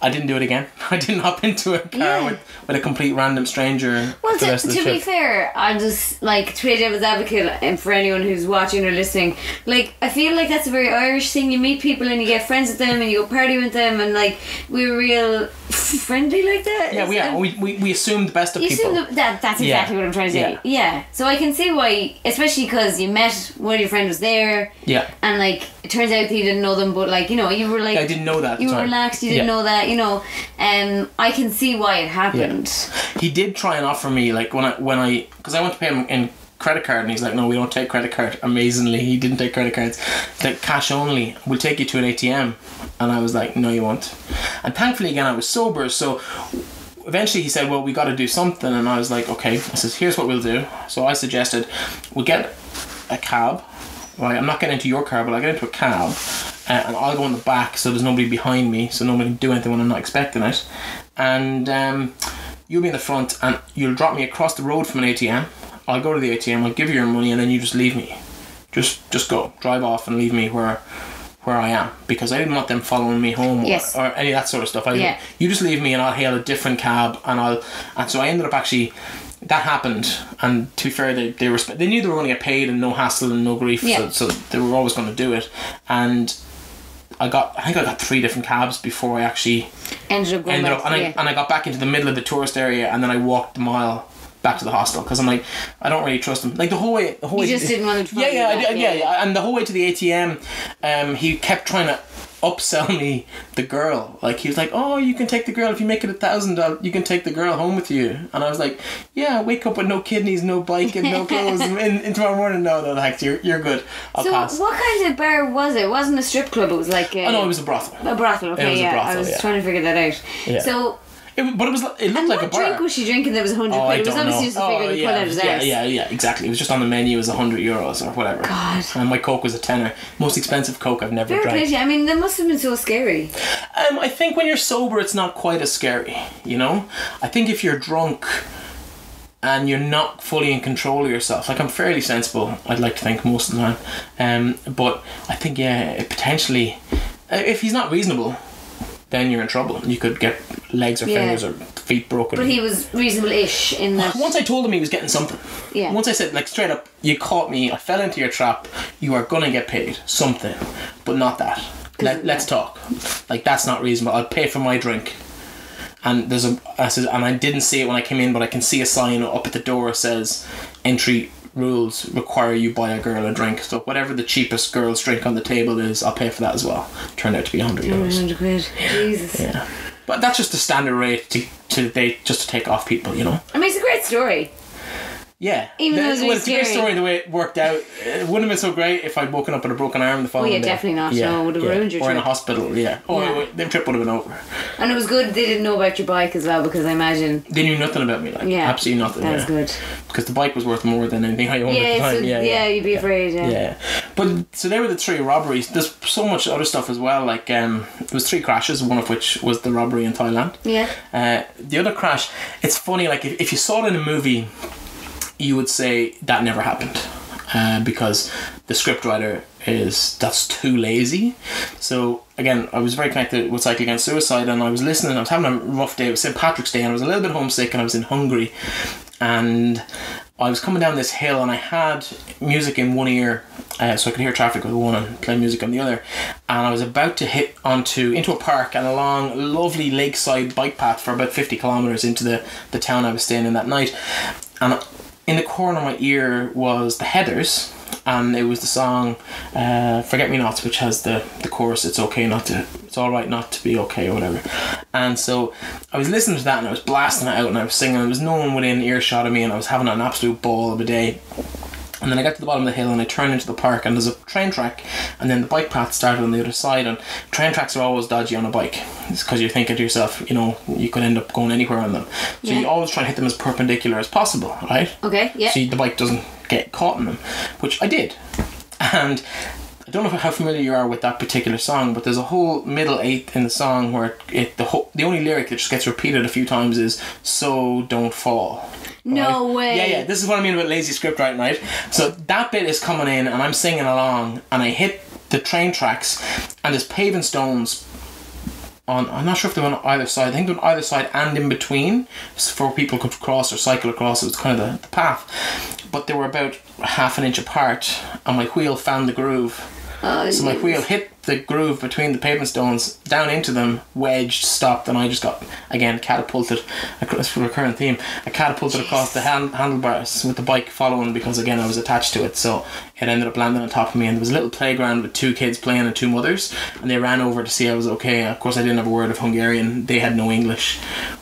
I didn't do it again. I didn't hop into a car with a complete random stranger. Well, to be fair, I'm just like, to play devil's advocate, and for anyone who's watching or listening, like, I feel like that's a very Irish thing. You meet people and you get friends with them and you go party with them, and like, we're real friendly like that. Yeah, we are. We assume the best of people. That's exactly what I'm trying to say. Yeah. So I can see why, especially because you met, one of your friends was there. Yeah. And like, it turns out that you didn't know them, but like, you know, you were like, I didn't know that. You were relaxed. You didn't know that. You know, I can see why it happened. Yeah. He did try and offer me, like, because I went to pay him in credit card, and he's like, no, we don't take credit card. Amazingly, he didn't take credit cards. It's like, cash only. We'll take you to an ATM. And I was like, no, you won't. And thankfully, again, I was sober, so eventually he said, well, we got to do something. And I was like, okay. I says, here's what we'll do. So I suggested we get a cab. Right, I'm not getting into your car, but I'll get into a cab, and I'll go in the back so there's nobody behind me, so nobody can do anything when I'm not expecting it. And you'll be in the front, and you'll drop me across the road from an ATM. I'll go to the ATM, I'll give you your money, and then you just leave me. Just go, drive off and leave me where I am, because I didn't want them following me home or any of that sort of stuff. You just leave me, and I'll hail a different cab, and so I ended up actually. That happened, and to be fair, they knew they were going to get paid and no hassle and no grief, so they were always going to do it. And I think I got 3 different cabs before I actually Ended up going back. And I got back into the middle of the tourist area, and then I walked the mile back to the hostel because I'm like, I don't really trust him. Like the whole way. You just didn't want to. Yeah. And the whole way to the ATM, he kept trying to upsell me the girl. Like he was like, oh, you can take the girl if you make it $1,000. You can take the girl home with you. And I was like, yeah, wake up with no kidneys, no bike, and no clothes in tomorrow morning. No, thanks. You're good. I'll pass. What kind of bar was it? It wasn't a strip club. It was like. Oh no, it was a brothel. A brothel. Okay, it was a brothel, I was trying to figure that out. Yeah. So. It looked like a bar. What drink was she drinking that was 100 quid? It was obviously just a figure he pulled out his arse. Yeah, exactly. It was just on the menu as €100 or whatever. God. And my Coke was a tenner. Most expensive Coke I've never drank. Pretty. I mean, that must have been so scary. I think when you're sober, it's not quite as scary, you know? I think if you're drunk and you're not fully in control of yourself, like I'm fairly sensible, I'd like to think most of the time. But I think, it potentially, if he's not reasonable, then you're in trouble. You could get legs or fingers or feet broken. But he was reasonable-ish in that. Once I told him he was getting something. Yeah. Once I said, like, straight up, you caught me, I fell into your trap, you are gonna get paid something, but not that. Let's talk. Like, that's not reasonable. I'll pay for my drink. And and I didn't see it when I came in, but I can see a sign up at the door that says entry rules require you buy a girl a drink, so whatever the cheapest girl's drink on the table is, I'll pay for that as well. Turned out to be €100. 100 quid. Jesus. Yeah, but that's just the standard rate to take off people, you know. I mean, it's a great story. Yeah, even though it's a great story the way it worked out. It wouldn't have been so great if I'd woken up with a broken arm the following day. Definitely not. No, it would have ruined your trip. Or in a hospital, the trip would have been over. And it was good they didn't know about your bike as well, because I imagine they knew nothing about me. Absolutely nothing. That's good. Because the bike was worth more than anything I owned at the time. You'd be afraid. Yeah. But so they were the 3 robberies. There's so much other stuff as well. Like it was 3 crashes, one of which was the robbery in Thailand. Yeah. The other crash, it's funny. Like if you saw it in a movie, you would say that never happened, because the scriptwriter that's too lazy. So again, I was very connected with Cycle Against Suicide, and I was listening. I was having a rough day. It was St. Patrick's Day, and I was a little bit homesick, and I was in Hungary, and I was coming down this hill, and I had music in one ear, so I could hear traffic with one and play music on the other, and I was about to hit into a park and along a lovely lakeside bike path for about 50 kilometers into the town I was staying in that night, and in the corner of my ear was the Heathers, and it was the song Forget Me Nots, which has the chorus, it's alright not to be okay, or whatever. And so I was listening to that, and I was blasting it out, and I was singing. There was no one within earshot of me, and I was having an absolute ball of a day. And then I got to the bottom of the hill, and I turned into the park, and there's a train track, and then the bike path started on the other side, and train tracks are always dodgy on a bike. It's because you're thinking to yourself, you know, you could end up going anywhere on them. So you always try and hit them as perpendicular as possible, right? Okay, yeah. So the bike doesn't get caught in them, which I did. And I don't know how familiar you are with that particular song, but there's a whole middle eighth in the song where the only lyric that just gets repeated a few times is "So don't fall." No way. Yeah. This is what I mean about lazy script writing, right? So that bit is coming in, and I'm singing along, and I hit the train tracks, and there's paving stones on. I'm not sure if they're on either side. I think they're on either side and in between, for people could cross or cycle across. It was kind of the path, but they were about half an inch apart, and my wheel found the groove. So my wheel hit the groove between the pavement stones, down into them, wedged, stopped, and I just got, again, catapulted. That's a recurrent theme. I catapulted across the handlebars with the bike following, because again I was attached to it, so it ended up landing on top of me. And there was a little playground with 2 kids playing and 2 mothers, and they ran over to see I was okay. Of course I didn't have a word of Hungarian, they had no English,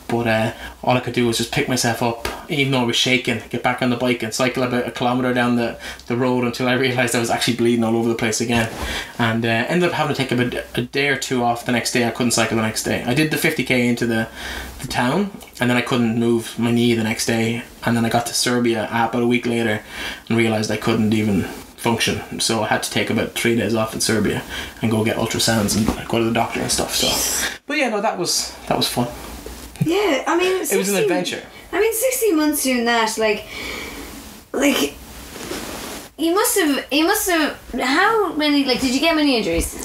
but all I could do was just pick myself up, even though I was shaking, get back on the bike and cycle about 1 kilometre down the road until I realised I was actually bleeding all over the place again, and ended up having to take a day or 2 off the next day. I couldn't cycle the next day. I did the 50k into the town, and then I couldn't move my knee the next day, and then I got to Serbia about a week later and realised I couldn't even function, so I had to take about 3 days off in Serbia and go get ultrasounds and go to the doctor and stuff. So, but yeah, no, that was fun. Yeah, I mean, it was an adventure. I mean, 16 months doing that, like you must have. How many? Like, did you get many injuries?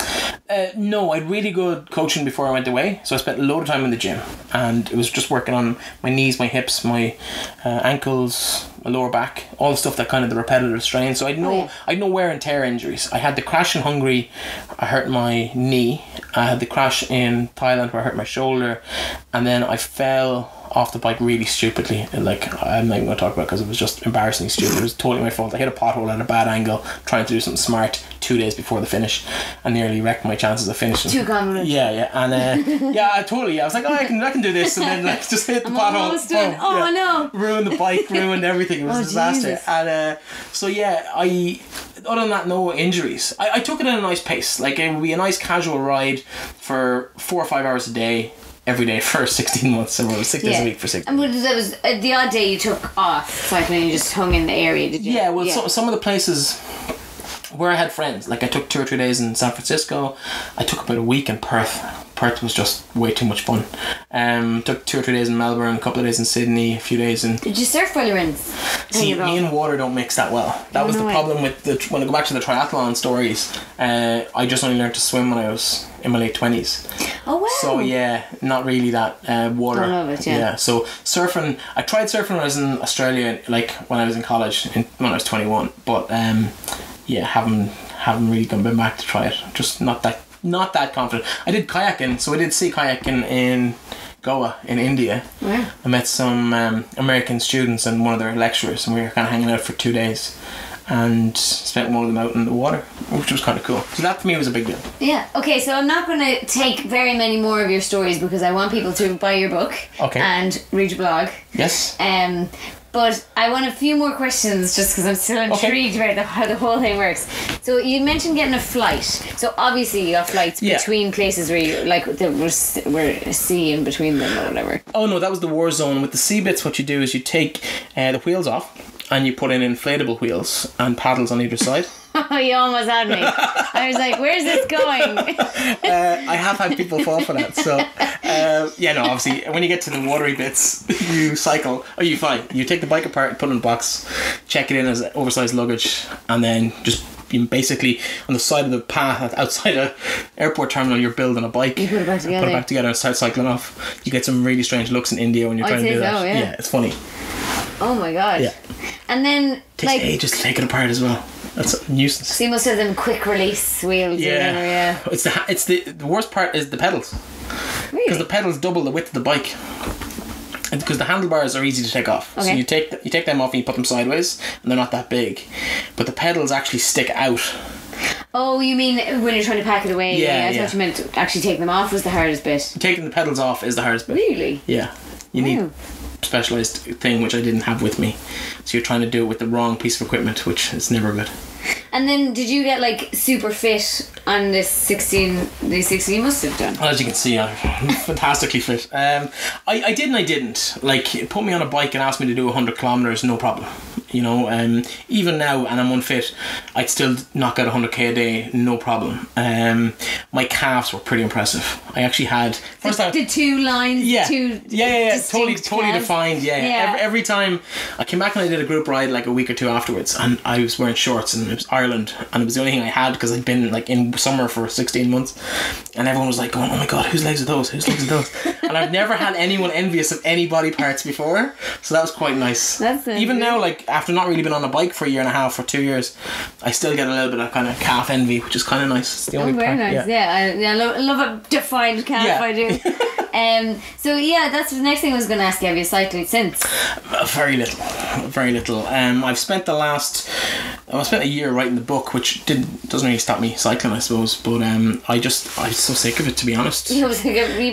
No, I had really good coaching before I went away, so I spent a load of time in the gym, and it was just working on my knees, my hips, my ankles, my lower back, all the stuff that kind of the repetitive strain. So I'd no wear and tear injuries. I had the crash in Hungary. I hurt my knee, I had the crash in Thailand where I hurt my shoulder, and then I fell off the bike really stupidly. And like, I'm not even going to talk about it because it was just embarrassingly stupid. It was totally my fault. I hit a pothole at a bad angle trying to do something smart 2 days before the finish, and nearly wrecked my chances of finishing. Too confident. Yeah, and I was like, oh, I can do this, and then like just hit the pothole. Boom, no! Ruined the bike, ruined everything. It was a disaster. Jesus. And so yeah, other than that, no injuries. I took it at a nice pace. Like, it would be a nice casual ride for 4 or 5 hours a day, every day for 16 months. So it was 6 days a week for 6 months. And that was the odd day you took off cycling, you just hung in the area, did you? Yeah, well, So, some of the places where I had friends, like I took 2 or 3 days in San Francisco. I took about a week in Perth. Perth was just way too much fun. Took 2 or 3 days in Melbourne, a couple of days in Sydney, a few days in... Did you surf while you were in? See, me and water don't mix that well. That was the problem with when I go back to the triathlon stories. I just only learned to swim when I was in my late 20s. Oh wow. So yeah, not really that water. I love it, yeah. So surfing, I tried surfing when I was in Australia, like when I was in college, when I was 21. But haven't really been back to try it. Just not that confident. I did kayaking, so I did sea kayaking in Goa in India. Wow. I met some American students and one of their lecturers, and we were kind of hanging out for 2 days and spent one of them out in the water, which was kind of cool. So that for me was a big deal. Yeah. Okay, so I'm not going to take very many more of your stories because I want people to buy your book and read your blog. Yes. But I want a few more questions just because I'm still intrigued about how the whole thing works. So you mentioned getting a flight. So obviously you got flights between places where you, like, there was a sea in between them or whatever. Oh no, that was the war zone. With the sea bits, what you do is you take the wheels off and you put in inflatable wheels and paddles on either side. You almost had me. I was like, where's this going? I have had people fall for that. So, obviously, when you get to the watery bits, you cycle, or you fly. You take the bike apart, put it in a box, check it in as oversized luggage, and then just basically on the side of the path outside a airport terminal, you're building a bike. You put it back together. And start cycling off. You get some really strange looks in India when you're trying to do that. Yeah, it's funny. Oh my god. Yeah. And then it takes ages to take it apart as well. That's a nuisance. So you must have them quick release wheels. Yeah. It's the worst part is the pedals. Really? Because the pedals double the width of the bike. Because the handlebars are easy to take off. Okay. So you take them off and you put them sideways, and they're not that big. But the pedals actually stick out. Oh, you mean when you're trying to pack it away? Yeah, I thought you meant actually taking them off was the hardest bit. Taking the pedals off is the hardest bit. Really? Yeah. You need specialised thing which I didn't have with me. So you're trying to do it with the wrong piece of equipment, which is never good. And then did you get like super fit on this 16? The 16 you must have done. Well, as you can see, I'm fantastically fit. I did and I didn't. Like, put me on a bike and ask me to do 100 kilometres, no problem. You know, even now, and I'm unfit, I'd still knock out 100k a day, no problem. My calves were pretty impressive. I actually had the 2 lines. Totally defined. Every time I came back and I did a group ride like a week or two afterwards, and I was wearing shorts, and it was Ireland, and it was the only thing I had because I'd been like in summer for 16 months, and everyone was like going, oh my god, whose legs are those? And I've never had anyone envious of any body parts before, so that was quite nice. Even now, like after not really been on a bike for a year and a half or 2 years, I still get a little bit of kind of calf envy, which is kind of nice. It's the only very part. Nice. I love a defined calf. I do. So that's the next thing I was going to ask you. Have you cycled since? Very little. I've spent a year writing the book, which doesn't really stop me cycling, I suppose. But I'm so sick of it, to be honest. You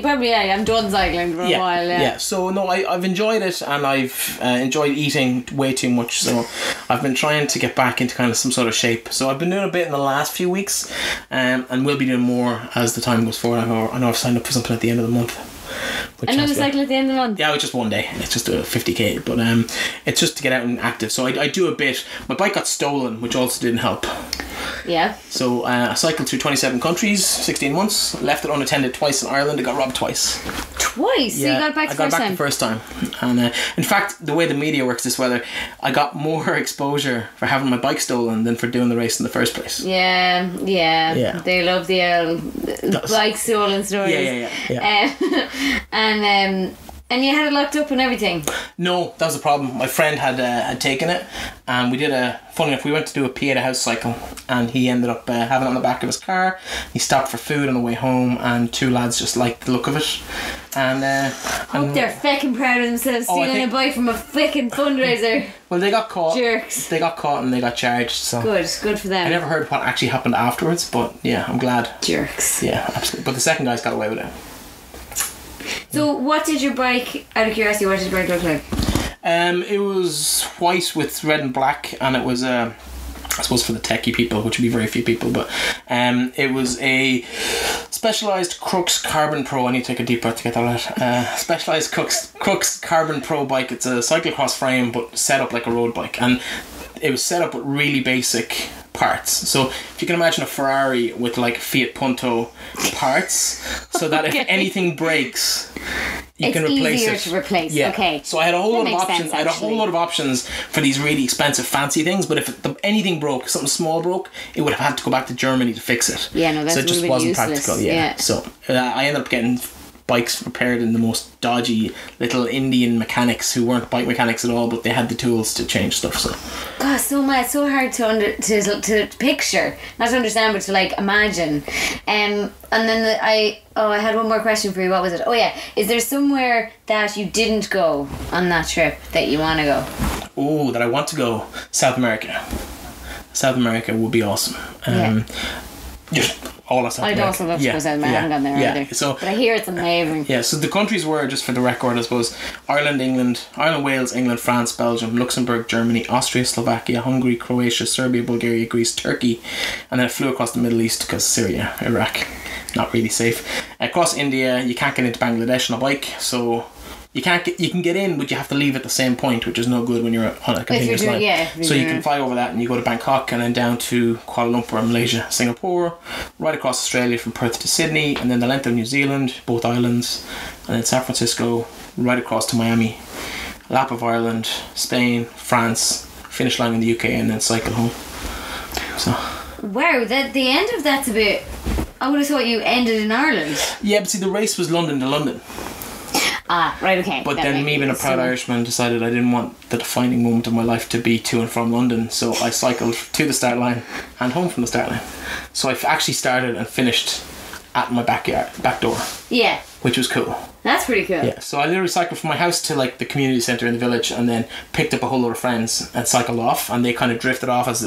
probably I'm done cycling for a while. Yeah. So no, I've enjoyed it, and I've enjoyed eating way too much. So I've been trying to get back into kind of some sort of shape. So I've been doing a bit in the last few weeks, and will be doing more as the time goes forward. I know I've signed up for something at the end of the month. Another cycle at the end of the month? Yeah, it's just one day. It's just a 50k, but it's just to get out and active. So I do a bit. My bike got stolen, which also didn't help. Yeah. So I cycled through 27 countries, 16 months, left it unattended twice in Ireland. I got robbed twice. Twice? Yeah, so you got it back the first time? I got back the first time. And in fact, the way the media works this weather, I got more exposure for having my bike stolen than for doing the race in the first place. Yeah. They love the bike stolen stories. Yeah. And And you had it locked up and everything? No, that was the problem. My friend had taken it, and we did funny enough, we went to do a Pieta house cycle, and he ended up having it on the back of his car. He stopped for food on the way home, and two lads just liked the look of it. And hope they're fucking proud of themselves stealing a bike from a fucking fundraiser. Well, they got caught. Jerks. They got caught and they got charged. So good for them. I never heard what actually happened afterwards, but yeah, I'm glad. Jerks. Yeah, absolutely. But the second guys got away with it. So what did your bike, out of curiosity, what did your bike look like? It was white with red and black, and it was I suppose for the techie people, which would be very few people, but it was a Specialized Crux Carbon Pro. I need to take a deep breath to get that out. Specialized Crux Carbon Pro bike. It's a cyclocross frame, but set up like a road bike, and it was set up with really basic parts. So if you can imagine a Ferrari with like Fiat Punto parts, so that if anything breaks, you can replace it. It's easier to replace. Yeah. Okay. So I had a whole lot of options. I had a whole lot of options for these really expensive, fancy things. But if anything broke, something small broke, it would have had to go back to Germany to fix it. Yeah, no, that's so it just really wasn't useless. practical. Yeah. So I ended up getting bikes repaired in the most dodgy little Indian mechanics who weren't bike mechanics at all, but they had the tools to change stuff. So God, so mad, so hard to picture, not to understand, but to like imagine. And then I had one more question for you. What was it? Oh yeah, is there somewhere that you didn't go on that trip that you want to go? Oh, that I want to go? South America. South America would be awesome. Just all of South America. I'd also love to go South America. I haven't gone there either. So, but I hear it's amazing. Yeah, so the countries were, just for the record, I suppose, Ireland, Wales, England, France, Belgium, Luxembourg, Germany, Austria, Slovakia, Hungary, Croatia, Serbia, Bulgaria, Greece, Turkey, and then I flew across the Middle East because Syria, Iraq, not really safe. Across India, you can't get into Bangladesh on a bike, so you can get in, but you have to leave at the same point, which is no good when you're on a continuous line. So you can fly over that and you go to Bangkok and then down to Kuala Lumpur, Malaysia, Singapore, right across Australia from Perth to Sydney, and then the length of New Zealand, both islands, and then San Francisco, right across to Miami, lap of Ireland, Spain, France, finish line in the UK, and then cycle home. So. Wow, the end of that's a bit. I would have thought you ended in Ireland. Yeah, but see, the race was London to London. Ah, right, okay. But then me being a proud Irishman decided I didn't want the defining moment of my life to be to and from London, so I cycled to the start line and home from the start line. So I actually started and finished at my back door. Yeah. Which was cool. That's pretty cool. Yeah, so I literally cycled from my house to like the community centre in the village, and then picked up a whole lot of friends and cycled off, and they kind of drifted off as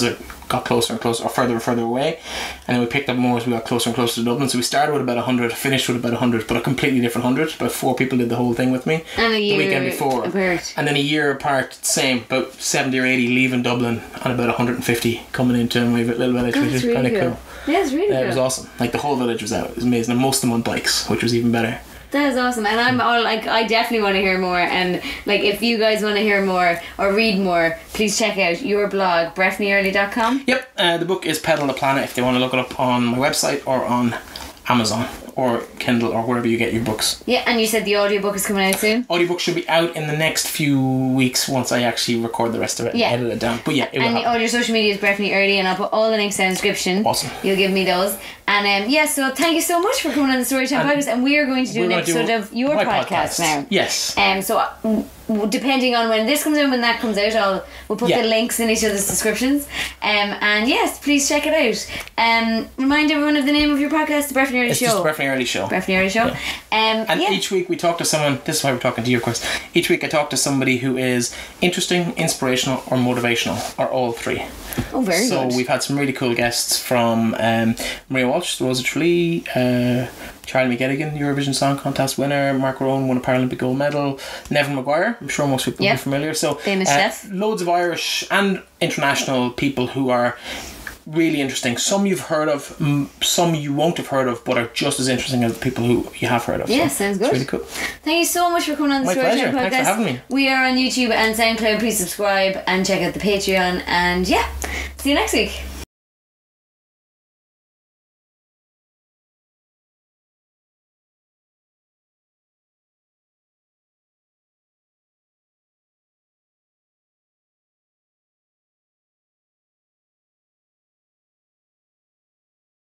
it got closer and closer, or further and further away, and then we picked up more as we got closer and closer to Dublin. So we started with about 100, finished with about 100, but a completely different 100. About 4 people did the whole thing with me and the weekend before apart. And then a year apart, same, about 70 or 80 leaving Dublin, and about 150 coming into my little village, which is really kind of cool. Yeah, it's really cool. It was awesome. Like the whole village was out. It was amazing, and most of them on bikes, which was even better. That is awesome, and I'm all like, I definitely want to hear more. And like, if you guys want to hear more or read more, please check out your blog, breifneearley.com. Yep, the book is Pedal the Planet if they want to look it up on my website or on Amazon or Kindle or wherever you get your books. Yeah, and you said the audiobook is coming out soon? Audiobook should be out in the next few weeks once I actually record the rest of it and edit it down. But yeah, it will happen. All your social media is Breifne Earley, and I'll put all the links in the description. Awesome. You'll give me those. And so thank you so much for coming on the Storytime podcast, and we are going to do an episode of your podcast now. Yes. So depending on when this comes out, when that comes out, we'll put the links in each other's descriptions. And yes, please check it out. Remind everyone of the name of your podcast, the Breifne Earley Show. It's just the Breifne Earley Show. Breifne Earley Show. Yeah. And each week we talk to someone. This is why we're talking to you, of course. Each week I talk to somebody who is interesting, inspirational, or motivational, or all three. Oh, very good. So we've had some really cool guests from Maria Walsh, Rosa Tralee, Charlie McGettigan, Eurovision Song Contest winner, Mark Rowan won a Paralympic gold medal, Nevin Maguire, I'm sure most people will be familiar. So famous chef. Loads of Irish and international people who are really interesting. Some you've heard of, some you won't have heard of, but are just as interesting as the people who you have heard of. Yeah, sounds good. It's really cool. Thank you so much for coming on the Storytime podcast. Thanks for having me. We are on YouTube and SoundCloud. Please subscribe and check out the Patreon. And yeah, see you next week.